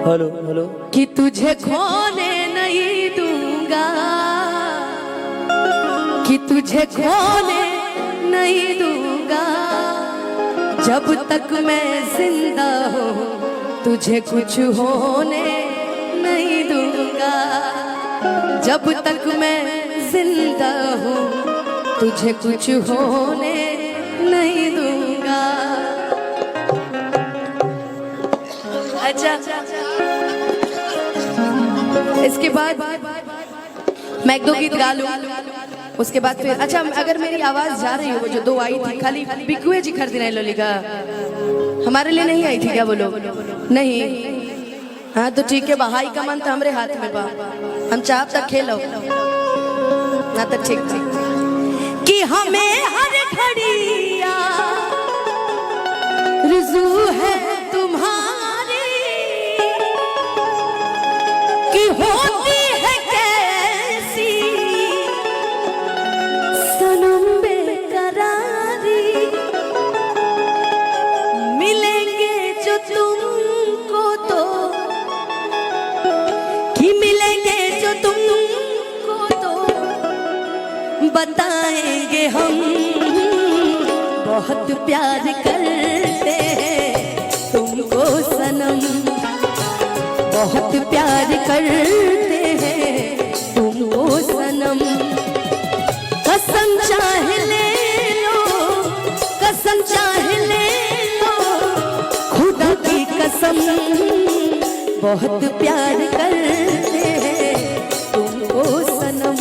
Hello hello कि तुझे खोने नहीं दूंगा, कि तुझे खोने नहीं दूंगा, जब तक मैं जिंदा हूँ तुझे कुछ होने नहीं दूंगा, जब तक मैं जिंदा हूँ तुझे कुछ होने नहीं दूंगा। अच्छा, इसके बाद मैं एक दो गीत गा लूं, उसके बाद फिर अच्छा अगर मेरी आवाज जा रही हो, जो दो आई थी खाली बिकुए जी खरीद रहे लोलिका, हमारे लिए नहीं आई थी क्या वो लोग? नहीं, हाँ तो ठीक है, बहाई का मन तो हमारे हाथ में बा, हम चाप तक खेलो ना तो ठीक ठीक कि हमें हर घड़ी रुजू है तुम्हारी, कि होती है कैसी सनम बेकरारी, मिलेंगे जो तुमको तो, कि मिलेंगे जो तुमको तो बताएंगे हम, बहुत प्यार करते हैं तुमको सनम, बहुत प्यार करते हैं तुमको सनम, कसम चाहे ले लो, कसम चाहे ले लो, खुदा की कसम, बहुत प्यार करते हैं तुमको सनम,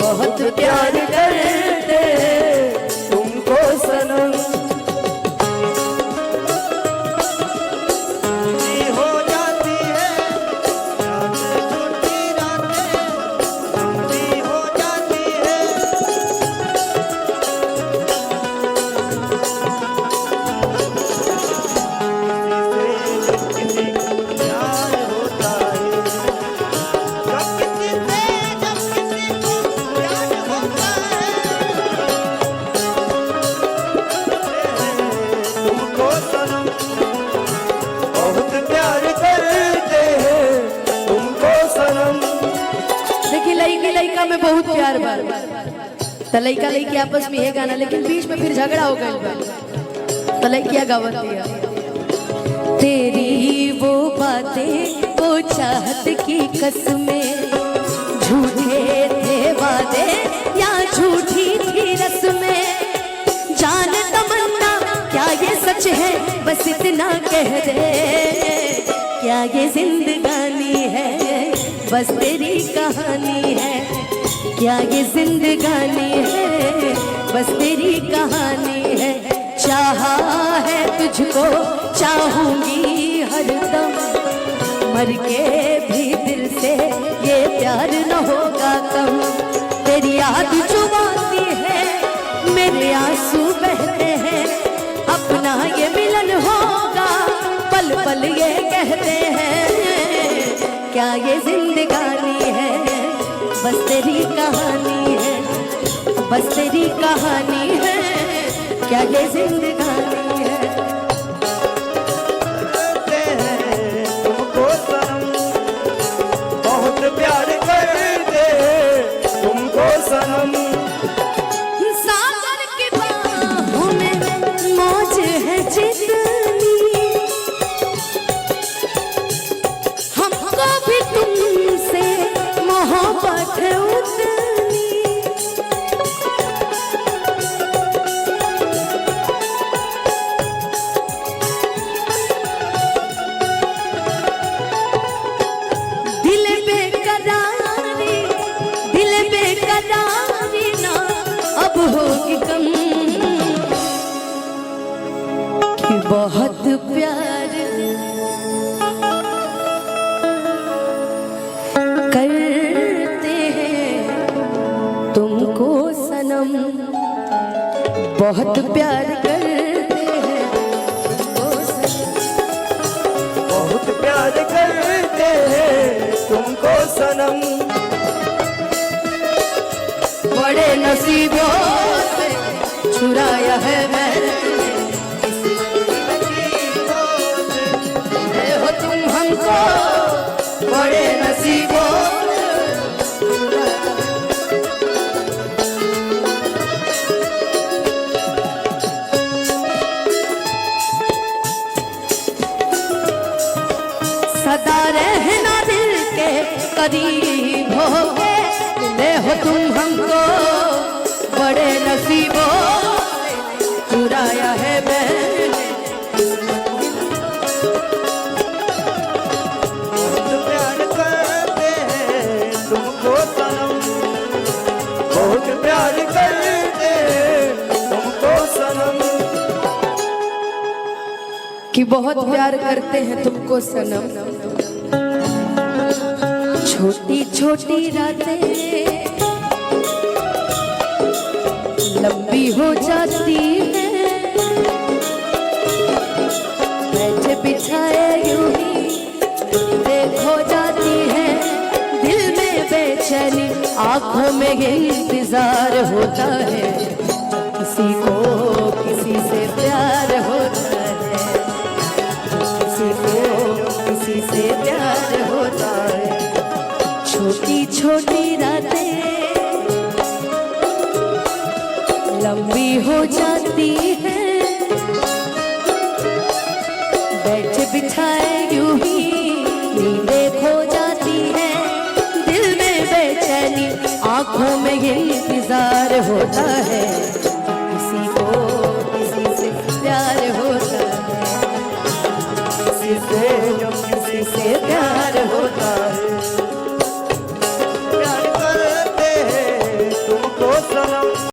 बहुत प्यार करते हैं तुमको सनम। लइका में बहुत प्यार बा, तो लइका लइकी आपस में ये गाना, लेकिन बीच में फिर झगड़ा हो गया बा, तो लइकिया गावत दिया, तेरी वो बातें वो चाहत की कसमें, झूठे थे वादे या झूठी थी रस्में, जान तमन्ना क्या ये सच है बस इतना कह दे, क्या ये जिंदगानी है बस तेरी कहानी है, क्या ये जिंदगानी है बस तेरी कहानी है, चाहा है तुझको चाहूंगी हरदम, मर के भी दिल से ये प्यार न होगा कम, तेरी याद जो आती है मेरे आंसू बहते हैं, अपना ये मिलन होगा पल पल ये कहते हैं, क्या ये जिंदगानी है बस तेरी कहानी है, बस तेरी कहानी है, क्या ये जिंदगानी है। तुमको सनम बहुत प्यार करते तुमको सनम, सागर की बाहों में मौज है जितनी, हमको भी तुमसे मोहब्बत है उतनी, दिल बेकरारी ना अब होगी कम, कि बहुत प्यार करते हैं तुमको सनम, बहुत प्यार करते हैं तुमको सनम, बहुत प्यार करते हैं तुमको सनम, बड़े नसीबों से छुराया है मैंने, हो तुम करीब हो के मिले हो तुम हमको, बड़े नसीबों से चुराया है मैंने। बहुत प्यार करते हैं तुमको सनम, बहुत प्यार करते हैं तुमको सनम। कि बहुत प्यार करते हैं तुमको सनम। छोटी छोटी रातें लंबी हो जाती हैं, बैठे बिछाए यूं ही देखो जाती है, दिल में बेचैनी आंखों में ये इंतजार होता है, किसी को किसी से प्यार होता है, किसी को किसी से प्यार होता है। छोटी छोटी रातें लंबी हो जाती है, बैठे बिछाए यूं ही नींदें खो जाती है, दिल में बेचैनी आंखों में ये इंतजार होता है,